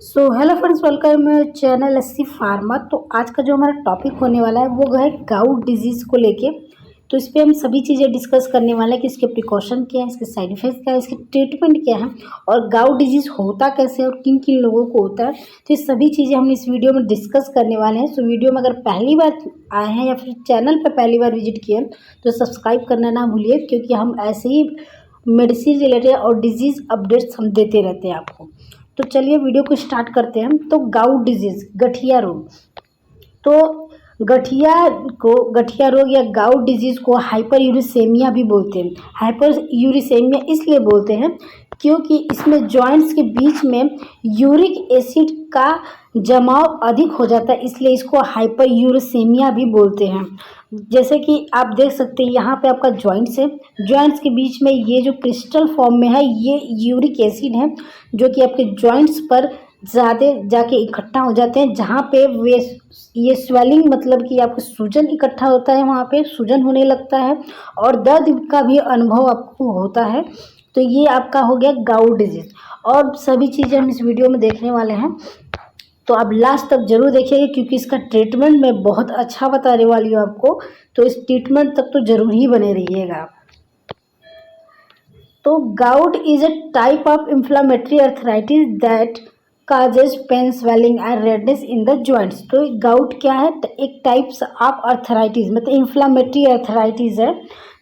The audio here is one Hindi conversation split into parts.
So hello friends, welcome channel SC pharma. तो आज का जो हमारा टॉपिक होने वाला है वो है गाउट डिजीज़ को लेके। तो इस पे हम सभी चीज़ें डिस्कस करने वाले हैं कि इसके प्रिकॉशन क्या है, इसके साइड इफेक्ट क्या है, इसकी ट्रीटमेंट क्या है और गाउट डिजीज़ होता कैसे है और किन किन लोगों को होता है। तो ये सभी चीज़ें हम इस वीडियो में डिस्कस करने वाले हैं। सो वीडियो में अगर पहली बार आए हैं या फिर चैनल पर पहली बार विजिट किए हैं तो सब्सक्राइब करना ना भूलिए, क्योंकि हम ऐसे ही मेडिसिन रिलेटेड और डिजीज़ अपडेट्स हम देते रहते हैं आपको। तो चलिए वीडियो को स्टार्ट करते हैं। तो गाउट डिजीज़, गठिया रोग। तो गठिया रोग या गाउट डिजीज़ को हाइपर यूरिसेमिया भी बोलते हैं। हाइपर यूरिसेमिया इसलिए बोलते हैं क्योंकि इसमें जॉइंट्स के बीच में यूरिक एसिड का जमाव अधिक हो जाता है, इसलिए इसको हाइपर यूरिसेमिया भी बोलते हैं। जैसे कि आप देख सकते हैं यहाँ पे आपका जॉइंट्स है, जॉइंट्स के बीच में ये जो क्रिस्टल फॉर्म में है ये यूरिक एसिड है, जो कि आपके जॉइंट्स पर ज़्यादा जाके इकट्ठा हो जाते हैं, जहाँ पे वे ये स्वेलिंग मतलब कि आपको सूजन इकट्ठा होता है, वहाँ पे सूजन होने लगता है और दर्द का भी अनुभव आपको होता है। तो ये आपका हो गया गाउट डिजीज़। और सभी चीज़ें हम इस वीडियो में देखने वाले हैं, तो आप लास्ट तक जरूर देखिएगा, क्योंकि इसका ट्रीटमेंट मैं बहुत अच्छा बताने वाली हूँ आपको। तो इस ट्रीटमेंट तक तो जरूर ही बने रहिएगा। तो gout is a type of inflammatory arthritis that causes pain, swelling and redness in the joints. तो गाउट क्या है? एक टाइप्स ऑफ अर्थराइटिस, मतलब इंफ्लामेटरी अर्थराइटिस है,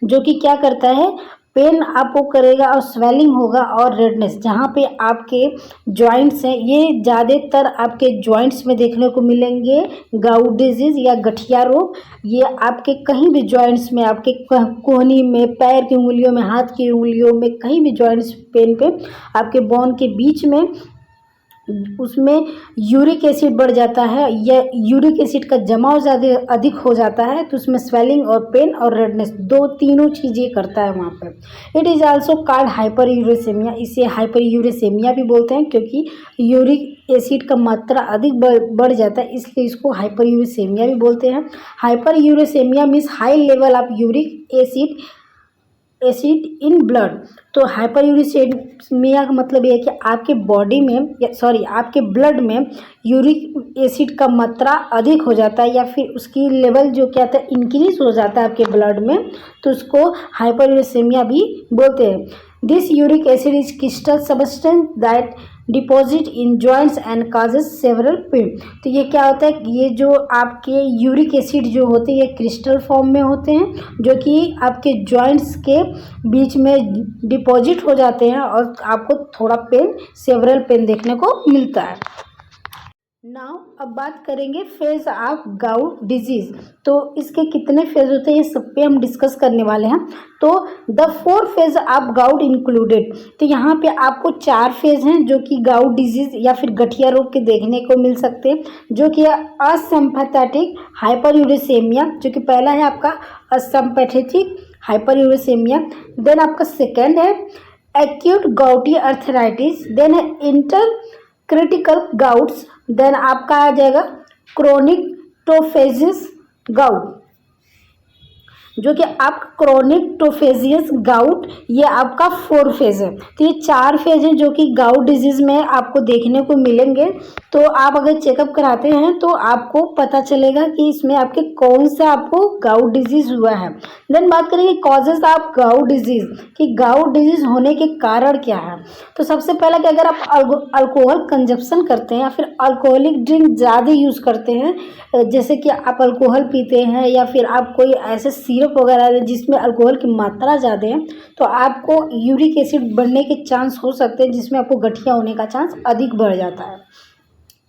जो कि क्या करता है, पेन आपको करेगा और स्वेलिंग होगा और रेडनेस, जहाँ पे आपके जॉइंट्स हैं। ये ज़्यादातर आपके जॉइंट्स में देखने को मिलेंगे गाउट डिजीज़ या गठिया रोग। ये आपके कहीं भी जॉइंट्स में, आपके कोहनी में, पैर की उंगलियों में, हाथ की उंगलियों में, कहीं भी जॉइंट्स पेन पे आपके बोन के बीच में उसमें यूरिक एसिड बढ़ जाता है या यूरिक एसिड का जमाव ज़्यादा अधिक हो जाता है, तो उसमें स्वेलिंग और पेन और रेडनेस तीनों चीज़ें करता है वहाँ पर। It is also called hyperuricaemia. इसे हाइपर यूरिसेमिया भी बोलते हैं, क्योंकि यूरिक एसिड का मात्रा अधिक बढ़ जाता है, इसलिए इसको हाइपर यूरिसेमिया भी बोलते हैं। Hyperuricaemia means high level of uric acid in blood. तो हाइपर यूरिसेमिया का मतलब ये है कि आपके बॉडी में आपके ब्लड में यूरिक एसिड का मात्रा अधिक हो जाता है, या फिर उसकी लेवल जो क्या था इंक्रीज हो जाता है आपके ब्लड में, तो उसको हाइपर यूरिसेमिया भी बोलते हैं। This uric acid is crystal substance that deposit in joints and causes several pain. तो ये क्या होता है, ये जो आपके यूरिक एसिड जो होते हैं ये क्रिस्टल फॉर्म में होते हैं, जो कि आपके जॉइंट्स के बीच में डिपॉजिट हो जाते हैं और आपको थोड़ा पेन, सेवरल पेन देखने को मिलता है। नाउ अब बात करेंगे फेज ऑफ गाउट डिजीज। तो इसके कितने फेज होते हैं ये सब पे हम डिस्कस करने वाले हैं। तो the 4 phase of gout included. तो यहाँ पे आपको 4 फेज हैं जो कि गाउट डिजीज या फिर गठिया रोग के देखने को मिल सकते हैं, जो कि असिम्पथेटिक हाइपर यूरिसेमिया, जो कि पहला है आपका असिम्पथेटिक हाइपर यूरिसेमिया। देन आपका सेकेंड है एक्यूट गाउटी अर्थराइटिस। देन है इंटर क्रिटिकल गाउट्स। देन आपका आ जाएगा क्रोनिक टोफेजियस गाउट, जो कि आपका क्रोनिक टोफेजियस गाउट, ये आपका 4 फेज है। तो ये 4 फेज हैं जो कि गाउट डिजीज में आपको देखने को मिलेंगे। तो आप अगर चेकअप कराते हैं तो आपको पता चलेगा कि इसमें आपके कौन सा आपको गाउट डिजीज हुआ है। देन बात करेंगे कॉजेज ऑफ गाउट डिजीज, कि गाउट डिजीज होने के कारण क्या है। तो सबसे पहला कि अगर आप अल्कोहल कंजप्शन करते हैं या फिर अल्कोहलिक ड्रिंक ज़्यादा यूज़ करते हैं, जैसे कि आप अल्कोहल पीते हैं या फिर आप कोई ऐसे सिरप वगैरह जिसमें अल्कोहल की मात्रा ज़्यादा है, तो आपको यूरिक एसिड बढ़ने के चांस हो सकते हैं, जिसमें आपको गठिया होने का चांस अधिक बढ़ जाता है।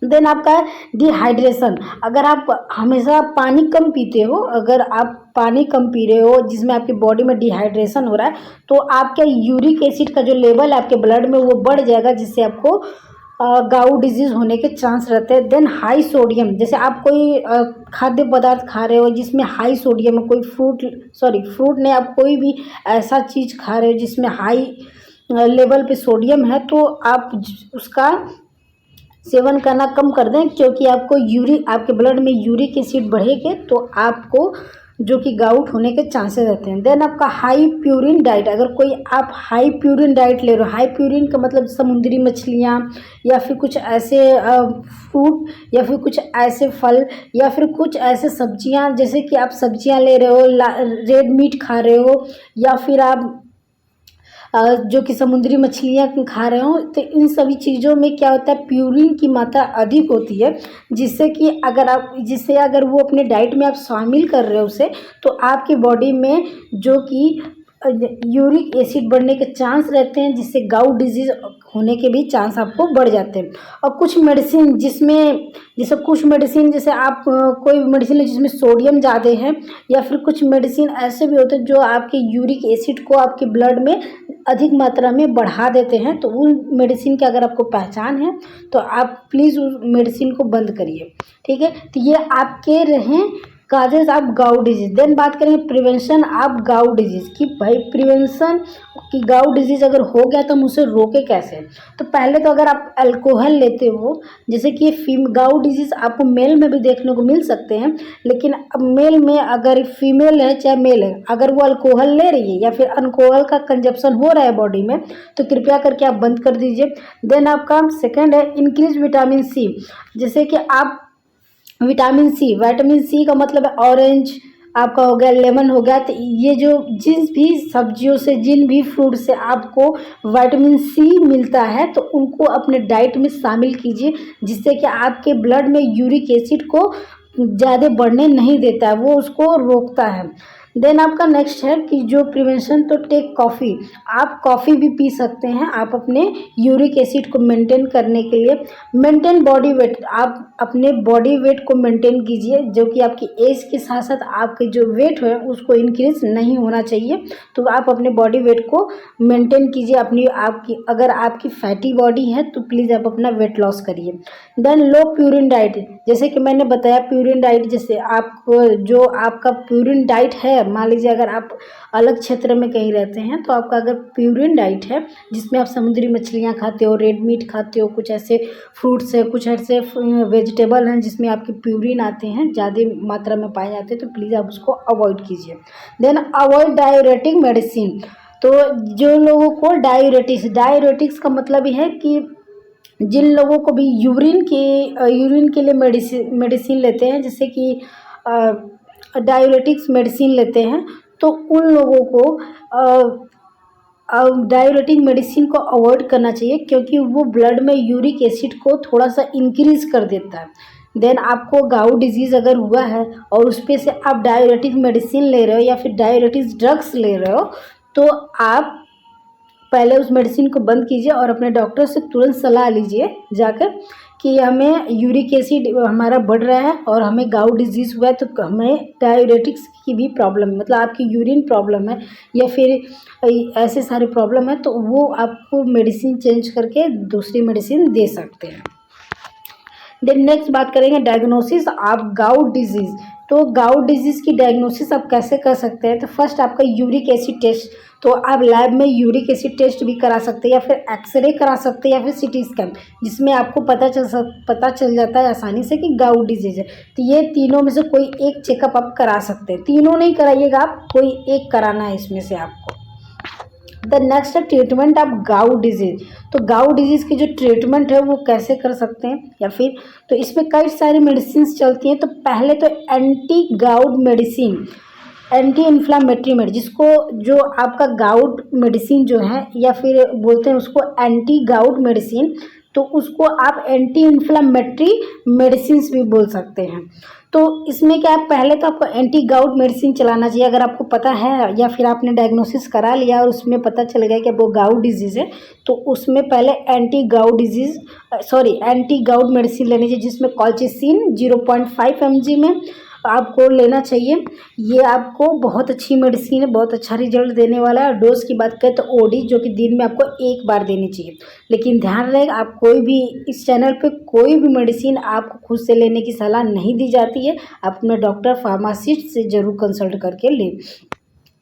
देन आपका है डिहाइड्रेशन। अगर आप हमेशा पानी कम पीते हो, अगर आप पानी कम पी रहे हो जिसमें आपकी बॉडी में डिहाइड्रेशन हो रहा है, तो आपके यूरिक एसिड का जो लेवल है आपके ब्लड में वो बढ़ जाएगा, जिससे आपको गाउट डिजीज होने के चांस रहते हैं। देन हाई सोडियम, जैसे आप कोई खाद्य पदार्थ खा रहे हो जिसमें हाई सोडियम है, कोई फ्रूट नहीं, आप कोई भी ऐसा चीज़ खा रहे हो जिसमें हाई लेवल पे सोडियम है, तो आप उसका सेवन करना कम कर दें, क्योंकि आपको आपके ब्लड में यूरिक एसिड बढ़ेगा तो आपको जो कि गाउट होने के चांसेस रहते हैं। देन आपका हाई प्यूरिन डाइट, अगर कोई आप हाई प्यूरिन डाइट ले रहे हो, हाई प्यूरिन का मतलब समुद्री मछलियाँ या फिर कुछ ऐसे फ्रूट या फिर कुछ ऐसे फल या फिर कुछ ऐसे सब्जियाँ, जैसे कि आप सब्जियाँ ले रहे हो, रेड मीट खा रहे हो या फिर आप जो कि समुद्री मछलियाँ खा रहे हो, तो इन सभी चीज़ों में क्या होता है, प्यूरिन की मात्रा अधिक होती है, जिससे अगर वो अपने डाइट में आप शामिल कर रहे हो उसे, तो आपकी बॉडी में जो कि यूरिक एसिड बढ़ने के चांस रहते हैं, जिससे गाउट डिजीज होने के भी चांस आपको बढ़ जाते हैं। और कुछ मेडिसिन जैसे आप कोई मेडिसिन है जिसमें सोडियम ज़्यादा है, या फिर कुछ मेडिसिन ऐसे भी होते हैं जो आपके यूरिक एसिड को आपके ब्लड में अधिक मात्रा में बढ़ा देते हैं। तो उन मेडिसिन की अगर आपको पहचान है तो आप प्लीज़ उस मेडिसिन को बंद करिए, ठीक है। तो ये आपके रहें causes of gout disease. Then बात करेंगे प्रिवेंशन ऑफ गाउट डिजीज की, भाई प्रिवेंशन की गाउट डिजीज अगर हो गया तो हम उसे रोके कैसे। तो पहले तो अगर आप अल्कोहल लेते हो, जैसे कि गाउट डिजीज आपको मेल में भी देखने को मिल सकते हैं, लेकिन अब मेल में अगर फीमेल है चाहे मेल है, अगर वो अल्कोहल ले रही है या फिर अल्कोहल का कंजप्शन हो रहा है बॉडी में, तो कृपया करके आप बंद कर दीजिए। देन आपका सेकेंड है इंक्रीज विटामिन सी, जैसे कि आप विटामिन सी का मतलब है ऑरेंज आपका हो गया, लेमन हो गया। तो ये जो जिन भी सब्जियों से, जिन भी फ्रूट से आपको विटामिन सी मिलता है, तो उनको अपने डाइट में शामिल कीजिए, जिससे कि आपके ब्लड में यूरिक एसिड को ज़्यादा बढ़ने नहीं देता है, वो उसको रोकता है। देन आपका नेक्स्ट है कि जो प्रिवेंशन, तो टेक कॉफ़ी, आप कॉफ़ी भी पी सकते हैं आप अपने यूरिक एसिड को मेंटेन करने के लिए। मेंटेन बॉडी वेट, आप अपने बॉडी वेट को मेंटेन कीजिए, जो कि आपकी एज के साथ साथ आपके जो वेट है उसको इंक्रीज नहीं होना चाहिए। तो आप अपने बॉडी वेट को मेंटेन कीजिए। अगर आपकी फैटी बॉडी है तो प्लीज़ आप अपना वेट लॉस करिए। देन लो प्यूरिन डाइट, जैसे कि मैंने बताया प्यूरिन डाइट, जैसे आपको जो आपका प्यूरिन डाइट है, मान लीजिए अगर आप अलग क्षेत्र में कहीं रहते हैं, तो आपका अगर प्यूरिन डाइट है जिसमें आप समुद्री मछलियाँ खाते हो, रेड मीट खाते हो, कुछ ऐसे फ्रूट्स है, कुछ ऐसे वेजिटेबल हैं जिसमें आपके प्यूरिन आते हैं, ज़्यादा मात्रा में पाए जाते हैं, तो प्लीज़ आप उसको अवॉइड कीजिए। देन अवॉइड डायूरेटिक मेडिसिन, तो जो लोगों को डायूरेटिक्स का मतलब ये है कि जिन लोगों को भी यूरिन के लिए मेडिसिन लेते हैं, जैसे कि डायूरेटिक्स मेडिसिन लेते हैं, तो उन लोगों को डायूरेटिक मेडिसिन को अवॉइड करना चाहिए, क्योंकि वो ब्लड में यूरिक एसिड को थोड़ा सा इंक्रीज कर देता है। देन आपको गाउट डिजीज़ अगर हुआ है और उस पे से आप डायूरेटिक मेडिसिन ले रहे हो या फिर डायूरेटिक्स ड्रग्स ले रहे हो, तो आप पहले उस मेडिसिन को बंद कीजिए और अपने डॉक्टर से तुरंत सलाह लीजिए जाकर कि हमें यूरिक एसिड हमारा बढ़ रहा है और हमें गाउट डिजीज़ हुआ है, तो हमें डायूरेटिक्स की भी प्रॉब्लम, मतलब आपकी यूरिन प्रॉब्लम है या फिर ऐसे सारे प्रॉब्लम है, तो वो आपको मेडिसिन चेंज करके दूसरी मेडिसिन दे सकते हैं। देन नेक्स्ट बात करेंगे डायग्नोसिस ऑफ गाउट डिजीज़। तो गाउट डिजीज़ की डायग्नोसिस आप कैसे कर सकते हैं। तो फर्स्ट आपका यूरिक एसिड टेस्ट, तो आप लैब में यूरिक एसिड टेस्ट भी करा सकते हैं या फिर एक्सरे करा सकते हैं या फिर सीटी स्कैन, जिसमें आपको पता चल जाता है आसानी से कि गाउट डिजीज़ है। तो ये तीनों में से कोई एक चेकअप आप करा सकते हैं, तीनों नहीं कराइएगा आप, कोई एक कराना है इसमें से आपको। द नेक्स्ट है ट्रीटमेंट ऑफ गाउट डिजीज़। तो गाउट डिजीज़ की जो ट्रीटमेंट है वो कैसे कर सकते हैं, या फिर तो इसमें कई सारी मेडिसिन चलती हैं। तो पहले तो anti gout medicine, anti inflammatory medicine, जिसको जो आपका गाउट मेडिसिन जो है या फिर बोलते हैं उसको एंटी गाउट मेडिसिन, तो उसको आप एंटी इन्फ्लामेटरी मेडिसिन भी बोल सकते हैं। तो इसमें क्या है, पहले तो आपको एंटी गाउट मेडिसिन चलाना चाहिए अगर आपको पता है या फिर आपने डायग्नोसिस करा लिया और उसमें पता चल गया कि वो गाउट डिजीज़ है, तो उसमें पहले एंटी गाउट मेडिसिन लेनी चाहिए, जिसमें कॉल्चिसिन 0.5 mg में आपको लेना चाहिए। ये आपको बहुत अच्छी मेडिसिन है, बहुत अच्छा रिजल्ट देने वाला है। डोज की बात करें तो ओडी, जो कि दिन में आपको एक बार देनी चाहिए। लेकिन ध्यान रहेगा, आप कोई भी इस चैनल पे कोई भी मेडिसिन आपको खुद से लेने की सलाह नहीं दी जाती है, आप अपने डॉक्टर फार्मासिस्ट से ज़रूर कंसल्ट करके लें।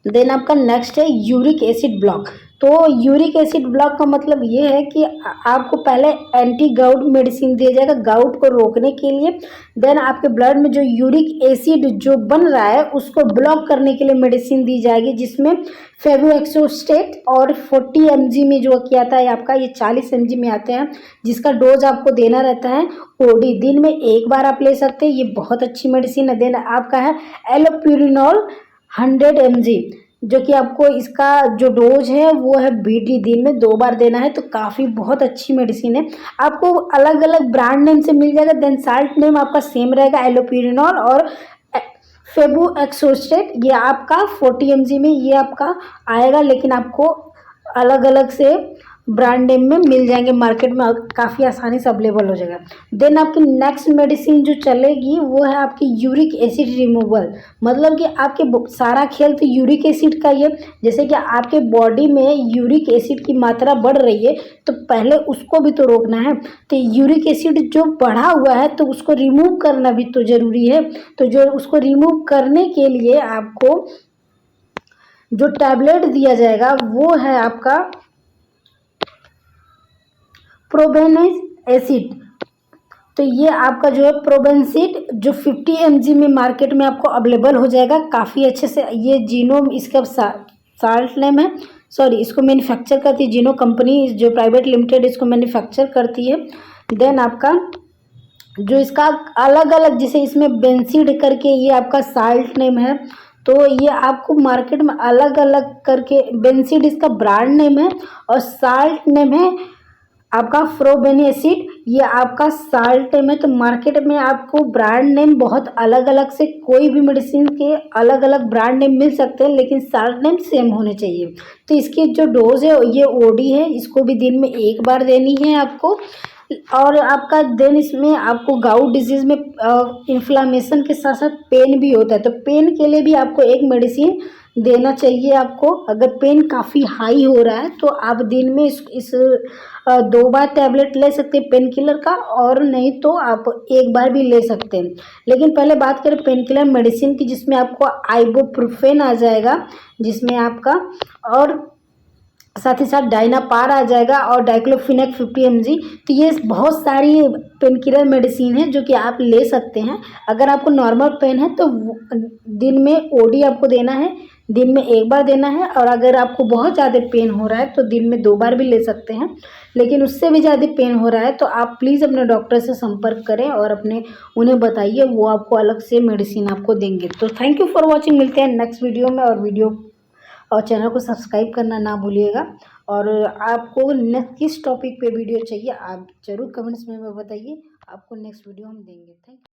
देन आपका नेक्स्ट है यूरिक एसिड ब्लॉक। तो यूरिक एसिड ब्लॉक का मतलब ये है कि आपको पहले एंटी गाउट मेडिसिन दिया जाएगा गाउट को रोकने के लिए। देन आपके ब्लड में जो यूरिक एसिड जो बन रहा है उसको ब्लॉक करने के लिए मेडिसिन दी जाएगी, जिसमें फेबुएक्सोस्टेट और 40 mg में जो क्या आता है आपका, ये 40 mg में आते हैं, जिसका डोज आपको देना रहता है ओडी। दिन में एक बार आप ले सकते हैं, ये बहुत अच्छी मेडिसिन है। देन आपका है एलोप्यूरिनॉल 100 mg, जो कि आपको इसका जो डोज है वो है बीडी, दिन में 2 बार देना है। तो काफ़ी बहुत अच्छी मेडिसिन है, आपको अलग अलग ब्रांड नेम से मिल जाएगा। देन साल्ट नेम आपका सेम रहेगा, एलोप्यूरिनॉल और फेबुएक्सोस्टेट, ये आपका 40 mg में ये आपका आएगा, लेकिन आपको अलग अलग से ब्रांड नेम में मिल जाएंगे मार्केट में, काफ़ी आसानी से अवेलेबल हो जाएगा। देन आपकी नेक्स्ट मेडिसिन जो चलेगी वो है आपकी यूरिक एसिड रिमूवल। मतलब कि आपके सारा खेल तो यूरिक एसिड का ही है। जैसे कि आपके बॉडी में यूरिक एसिड की मात्रा बढ़ रही है तो पहले उसको भी तो रोकना है। तो यूरिक एसिड जो बढ़ा हुआ है तो उसको रिमूव करना भी तो ज़रूरी है। तो जो उसको रिमूव करने के लिए आपको जो टैबलेट दिया जाएगा वो है आपका प्रोबेनस एसिड। तो ये आपका जो है प्रोबेनसिड जो 50 mg में मार्केट में आपको अवेलेबल हो जाएगा काफ़ी अच्छे से। ये जीनो इसका साल्ट नेम है, सॉरी इसको मैन्युफैक्चर करती है जीनो कंपनी जो प्राइवेट लिमिटेड इसको मैन्युफैक्चर करती है। देन आपका जो इसका अलग अलग, जैसे इसमें बेंसिड करके ये आपका साल्ट नेम है, तो ये आपको मार्केट में अलग अलग करके बेंसिड इसका ब्रांड नेम है और साल्ट नेम है आपका फ्रोबेनी एसिड, ये आपका साल्ट नेम है। तो मार्केट में आपको ब्रांड नेम बहुत अलग अलग से, कोई भी मेडिसिन के अलग अलग ब्रांड नेम मिल सकते हैं, लेकिन साल्ट नेम सेम होने चाहिए। तो इसकी जो डोज है ये ओडी है, इसको भी दिन में एक बार देनी है आपको। और आपका देन इसमें आपको गाउट डिजीज़ में इन्फ्लामेशन के साथ साथ पेन भी होता है, तो पेन के लिए भी आपको एक मेडिसिन देना चाहिए आपको। अगर पेन काफ़ी हाई हो रहा है तो आप दिन में इस 2 बार टैबलेट ले सकते हैं पेन किलर का, और नहीं तो आप एक बार भी ले सकते हैं। लेकिन पहले बात करें पेन किलर मेडिसिन की, जिसमें आपको आइबुप्रोफेन आ जाएगा, जिसमें आपका और साथ ही साथ डायनापार आ जाएगा और डाइक्लोफिनेक 50 mg। तो ये बहुत सारी पेन किलर मेडिसिन है जो कि आप ले सकते हैं। अगर आपको नॉर्मल पेन है तो दिन में ओडी आपको देना है, दिन में एक बार देना है। और अगर आपको बहुत ज़्यादा पेन हो रहा है तो दिन में 2 बार भी ले सकते हैं। लेकिन उससे भी ज़्यादा पेन हो रहा है तो आप प्लीज़ अपने डॉक्टर से संपर्क करें और उन्हें बताइए, वो आपको अलग से मेडिसिन आपको देंगे। तो थैंक यू फॉर वॉचिंग, मिलते हैं नेक्स्ट वीडियो में। और चैनल को सब्सक्राइब करना ना भूलिएगा। और आपको नेक्स्ट किस टॉपिक पे वीडियो चाहिए आप ज़रूर कमेंट्स में बताइए, आपको नेक्स्ट वीडियो हम देंगे। Thank you.